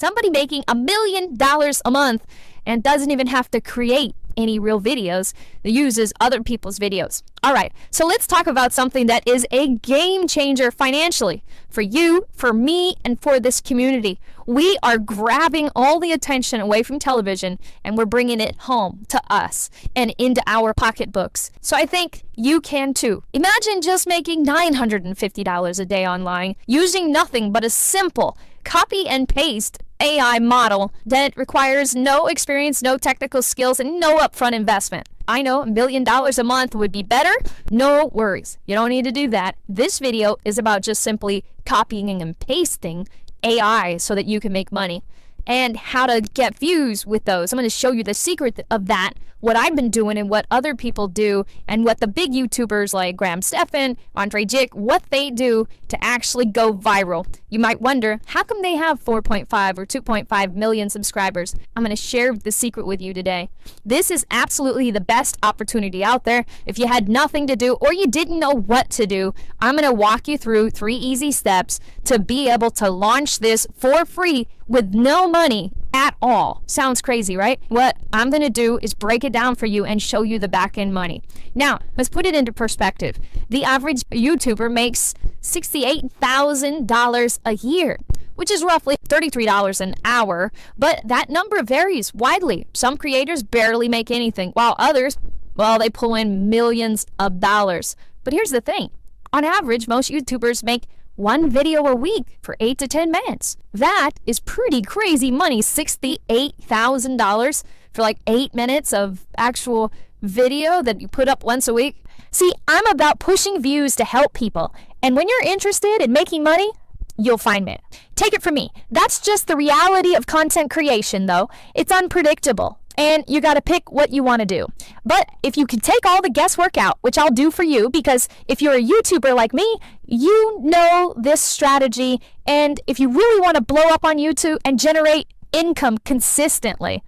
Somebody making $1 million a month and doesn't even have to create any real videos, that uses other people's videos. All right, so let's talk about something that is a game changer financially for you, for me, and for this community. We are grabbing all the attention away from television and we're bringing it home to us and into our pocketbooks. So I think you can too. Imagine just making $950 a day online using nothing but a simple copy and paste AI model that requires no experience, no technical skills, and no upfront investment. I know $1 million a month would be better. No worries. You don't need to do that. This video is about just simply copying and pasting AI so that you can make money and how to get views with those. I'm going to show you the secret of that, what I've been doing and what other people do, and what the big YouTubers like Graham Stephan, Andre Jick, what they do to actually go viral. You might wonder, how come they have 4.5 or 2.5 million subscribers? I'm going to share the secret with you today. This is absolutely the best opportunity out there. If you had nothing to do or you didn't know what to do, I'm going to walk you through 3 easy steps to be able to launch this for free with no money at all. Sounds crazy, right? What I'm going to do is break it down for you and show you the back end money. Now, let's put it into perspective. The average YouTuber makes $68,000 a year, which is roughly $33 an hour, but that number varies widely. Some creators barely make anything, while others, well, they pull in millions of dollars. But here's the thing. On average, most YouTubers make 1 video a week for 8 to 10 minutes. That is pretty crazy money. $68,000 for like 8 minutes of actual video that you put up once a week. See, I'm about pushing views to help people. And when you're interested in making money, you'll find me. Take it from me. That's just the reality of content creation, though. It's unpredictable. And you got to pick what you want to do. But if you can take all the guesswork out, which I'll do for you, because if you're a YouTuber like me, you know this strategy. And if you really want to blow up on YouTube and generate income consistently,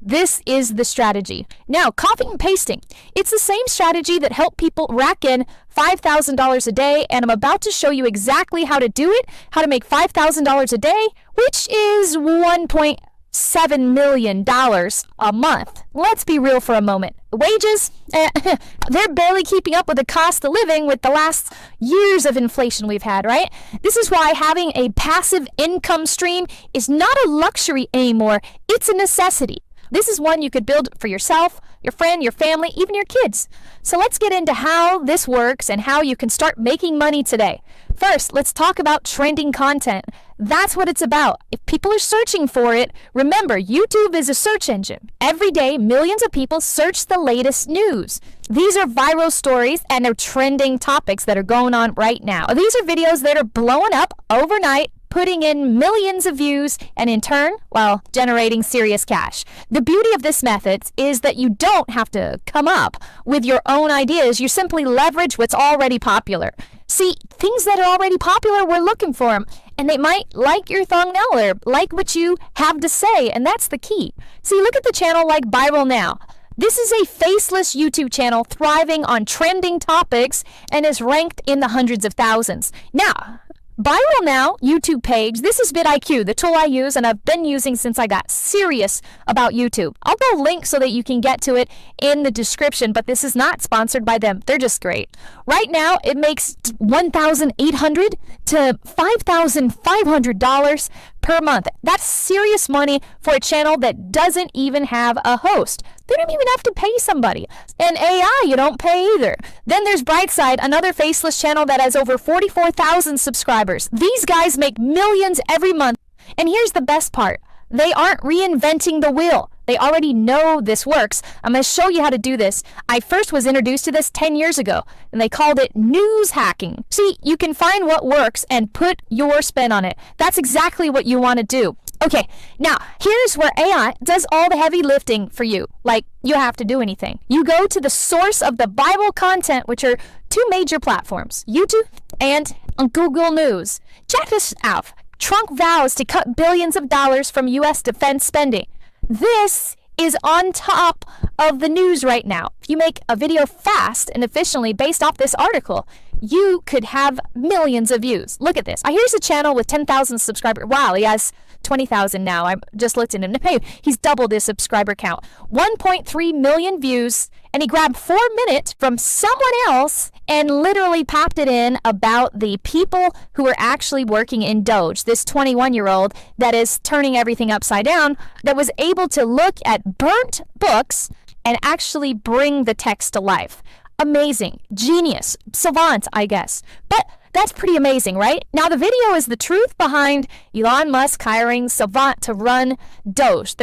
this is the strategy. Now, copying and pasting. It's the same strategy that helped people rack in $5,000 a day, and I'm about to show you exactly how to do it, how to make $5,000 a day, which is $1.7 million a month. Let's be real for a moment. Wages, they're barely keeping up with the cost of living with the last years of inflation we've had, right? This is why having a passive income stream is not a luxury anymore. It's a necessity. This is one you could build for yourself, your friend, your family, even your kids. So let's get into how this works and how you can start making money today. First, let's talk about trending content. That's what it's about. If people are searching for it, remember, YouTube is a search engine. Every day, millions of people search the latest news. These are viral stories and they're trending topics that are going on right now. These are videos that are blowing up overnight, putting in millions of views, and in turn, well, generating serious cash. The beauty of this method is that you don't have to come up with your own ideas. You simply leverage what's already popular. See, things that are already popular, we're looking for them, and they might like your thumbnail or like what you have to say, and that's the key. See, look at the channel like Viral Now. This is a faceless YouTube channel thriving on trending topics and is ranked in the hundreds of thousands. Now, Viral Now YouTube page, this is vidIQ, the tool I use and I've been using since I got serious about YouTube. I'll go link so that you can get to it in the description, but this is not sponsored by them. They're just great. Right now, it makes $1,800 to $5,500 per month. That's serious money for a channel that doesn't even have a host. They don't even have to pay somebody. And AI, you don't pay either. Then there's Brightside, another faceless channel that has over 44,000 subscribers. These guys make millions every month. And here's the best part. They aren't reinventing the wheel. They already know this works. I'm going to show you how to do this. I first was introduced to this 10 years ago, and they called it news hacking. See, you can find what works and put your spin on it. That's exactly what you want to do. Okay, now here's where AI does all the heavy lifting for you. Like, you have to do anything. You go to the source of the Bible content, which are 2 major platforms, YouTube and Google News. Check this out. Trump vows to cut billions of dollars from U.S. defense spending. This is on top of the news right now. If you make a video fast and efficiently based off this article, you could have millions of views. Look at this. Here's a channel with 10,000 subscribers. Wow, he has 20,000 now. I just looked at him. Hey, he's doubled his subscriber count. 1.3 million views, and he grabbed 4 minutes from someone else and literally popped it in about the people who are actually working in Doge. This 21-year-old that is turning everything upside down, that was able to look at burnt books and actually bring the text to life. Amazing. Genius. Savant, I guess. But that's pretty amazing, right? Now, the video is the truth behind Elon Musk hiring Savant to run Doge.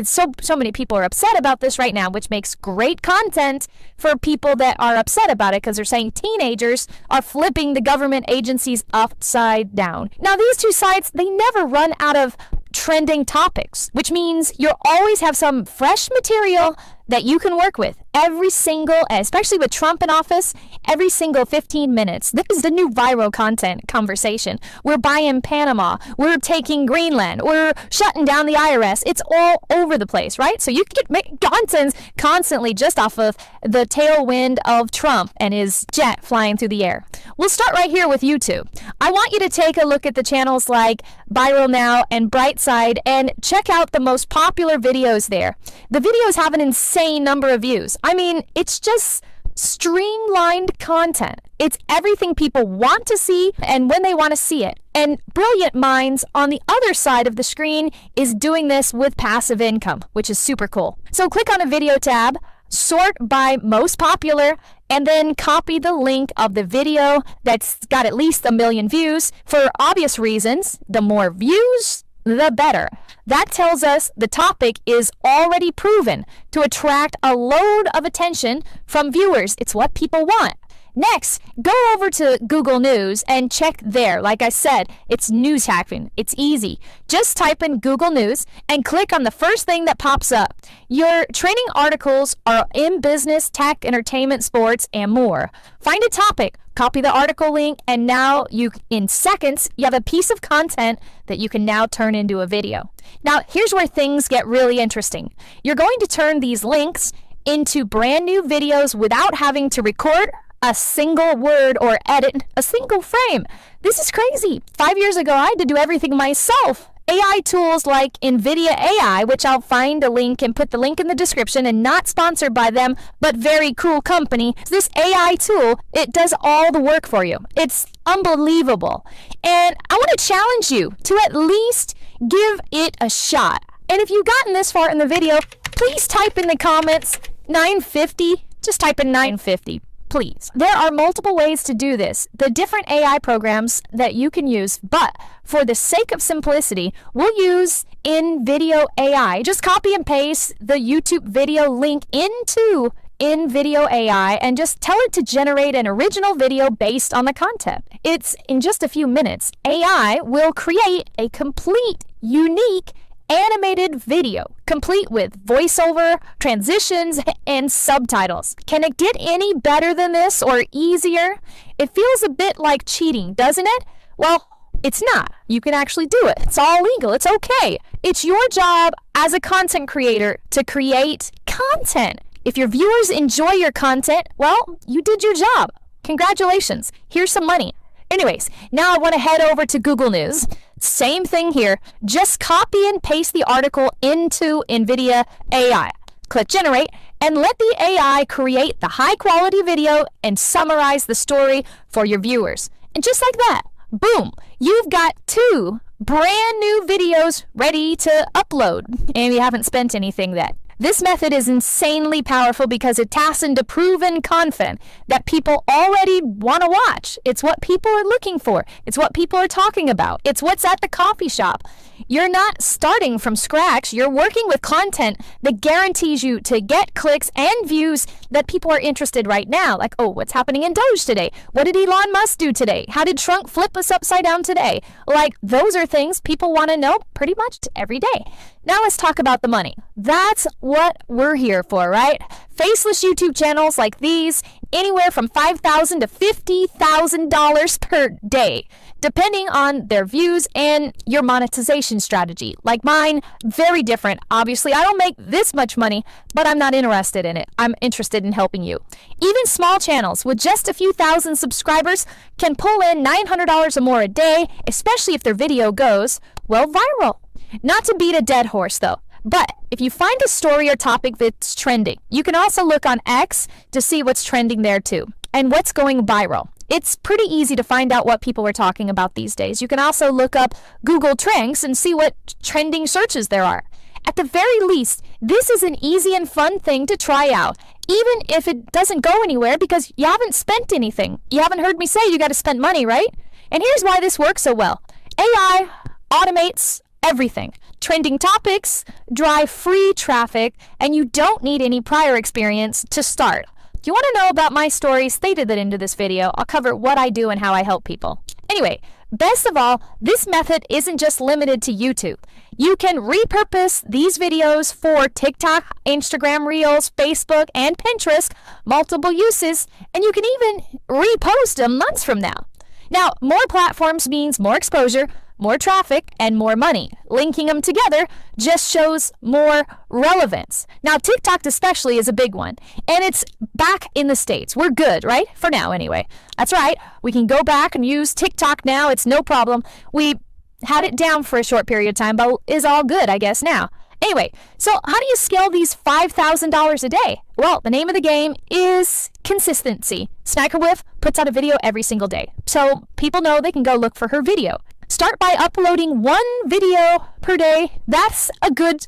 So many people are upset about this right now, which makes great content for people that are upset about it, because they're saying teenagers are flipping the government agencies upside down. Now, these two sites, they never run out of trending topics, which means you'll always have some fresh material that you can work with every single, especially with Trump in office, every single 15 minutes. This is the new viral content conversation. We're buying Panama. We're taking Greenland. We're shutting down the IRS. It's all over the place, right? So you can make content constantly just off of the tailwind of Trump and his jet flying through the air. We'll start right here with YouTube. I want you to take a look at the channels like Viral Now and Brightside and check out the most popular videos there. The videos have an insane number of views. I mean, it's just streamlined content. It's everything people want to see and when they want to see it. And Brilliant Minds on the other side of the screen is doing this with passive income, which is super cool. So click on a video tab, sort by most popular, and then copy the link of the video that's got at least 1 million views. For obvious reasons, the more views, the better. That tells us the topic is already proven to attract a load of attention from viewers. It's what people want. Next, go over to Google News and check there. Like I said, it's news hacking. It's easy. Just type in Google News and click on the first thing that pops up. Your training articles are in business, tech, entertainment, sports, and more. Find a topic, copy the article link, and now in seconds, you have a piece of content that you can now turn into a video. Now, here's where things get really interesting. You're going to turn these links into brand new videos without having to record a single word or edit a single frame. This is crazy. 5 years ago, I had to do everything myself. AI tools like NVIDIA AI, which I'll find a link and put the link in the description, and not sponsored by them, but very cool company. This AI tool, it does all the work for you. It's unbelievable. And I want to challenge you to at least give it a shot. And if you've gotten this far in the video, please type in the comments 950. Just type in 950. Please. There are multiple ways to do this, the different AI programs that you can use, but for the sake of simplicity, we'll use NVIDIA AI. Just copy and paste the YouTube video link into NVIDIA AI and just tell it to generate an original video based on the content. It's in just a few minutes. AI will create a complete, unique animated video, complete with voiceover, transitions, and subtitles. Can it get any better than this or easier? It feels a bit like cheating, doesn't it? Well, it's not. You can actually do it. It's all legal. It's okay. It's your job as a content creator to create content. If your viewers enjoy your content, well, you did your job. Congratulations. Here's some money. Anyways, now I want to head over to Google News. Same thing here. Just copy and paste the article into NVIDIA AI. Click Generate and let the AI create the high quality video and summarize the story for your viewers. And just like that, boom, you've got 2 brand new videos ready to upload, and you haven't spent anything yet. This method is insanely powerful because it taps into proven content that people already want to watch. It's what people are looking for. It's what people are talking about. It's what's at the coffee shop. You're not starting from scratch. You're working with content that guarantees you to get clicks and views that people are interested right now. Like, oh, what's happening in Doge today? What did Elon Musk do today? How did Trump flip us upside down today? Like, those are things people want to know pretty much every day. Now let's talk about the money. That's what we're here for, right? Faceless YouTube channels like these, anywhere from $5,000 to $50,000 per day, depending on their views and your monetization strategy. Like mine, very different. Obviously, I don't make this much money, but I'm not interested in it. I'm interested in helping you. Even small channels with just a few thousand subscribers can pull in $900 or more a day, especially if their video goes, well, viral. Not to beat a dead horse though, but if you find a story or topic that's trending, you can also look on X to see what's trending there too and what's going viral. It's pretty easy to find out what people are talking about these days. You can also look up Google Trends and see what trending searches there are. At the very least, this is an easy and fun thing to try out, even if it doesn't go anywhere because you haven't spent anything. You haven't heard me say you got to spend money, right? And here's why this works so well. AI automates everything. Trending topics drive free traffic, and you don't need any prior experience to start. If you want to know about my story, stay to the end of this video. I'll cover what I do and how I help people. Anyway, best of all, this method isn't just limited to YouTube. You can repurpose these videos for TikTok, Instagram Reels, Facebook, and Pinterest, multiple uses, and you can even repost them months from now. Now, more platforms means more exposure, more traffic, and more money. Linking them together just shows more relevance. Now, TikTok especially is a big one, and it's back in the States. We're good, right? For now, anyway. That's right. We can go back and use TikTok now. It's no problem. We had it down for a short period of time, but is all good, I guess, now. Anyway, so how do you scale these $5,000 a day? Well, the name of the game is consistency. Sniker Whiff puts out a video every single day, so people know they can go look for her video. Start by uploading one video per day. That's a good,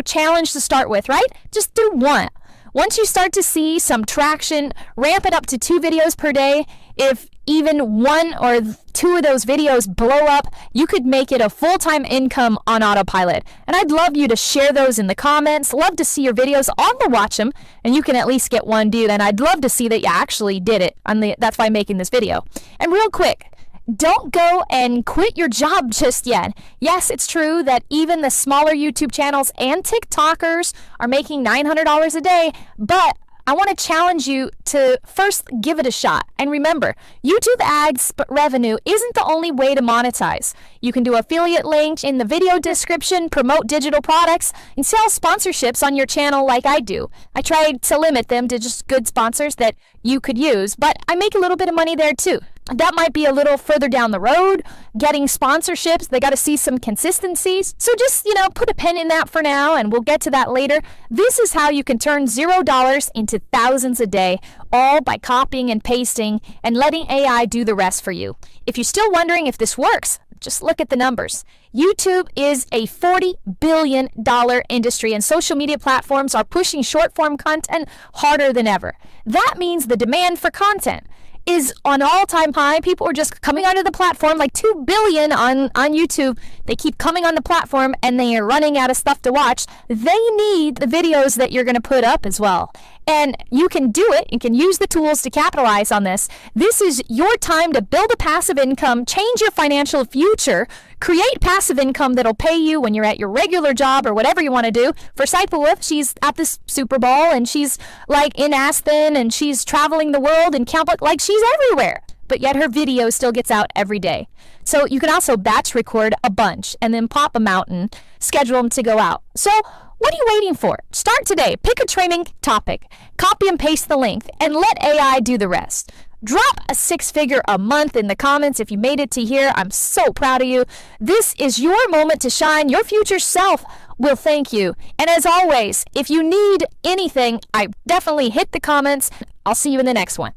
challenge to start with, right? Just do one. Once you start to see some traction, ramp it up to 2 videos per day. If even 1 or 2 of those videos blow up, you could make it a full-time income on autopilot. And I'd love you to share those in the comments. Love to see your videos. I'll go watch them, and you can at least get one view. And I'd love to see that you actually did it. That's why I'm making this video. And real quick, don't go and quit your job just yet. Yes, it's true that even the smaller YouTube channels and TikTokers are making $900 a day, but I want to challenge you to first give it a shot. And remember, YouTube ads revenue isn't the only way to monetize. You can do affiliate links in the video description, promote digital products, and sell sponsorships on your channel like I do. I tried to limit them to just good sponsors that you could use, but I make a little bit of money there too. That might be a little further down the road, getting sponsorships. They got to see some consistencies. So just, put a pin in that for now, and we'll get to that later. This is how you can turn $0 into thousands a day, all by copying and pasting and letting AI do the rest for you. If you're still wondering if this works, just look at the numbers. YouTube is a $40 billion industry, and social media platforms are pushing short-form content harder than ever. That means the demand for content is on all-time high. People are just coming onto the platform, like 2 billion on YouTube. They keep coming on the platform, and they are running out of stuff to watch. They need the videos that you're going to put up as well. And you can do it and can use the tools to capitalize on this. This is your time to build a passive income, change your financial future, create passive income that'll pay you when you're at your regular job or whatever you want to do. For Sniper Whiff, she's at this Super Bowl, and she's like in Aspen, and she's traveling the world and like she's everywhere. But yet her video still gets out every day. So you can also batch record a bunch and then pop them out and schedule them to go out. So what are you waiting for? Start today. Pick a training topic, copy and paste the link, and let AI do the rest. Drop a 6-figure a month in the comments if you made it to here. I'm so proud of you. This is your moment to shine. Your future self will thank you. And as always, if you need anything, I definitely hit the comments. I'll see you in the next one.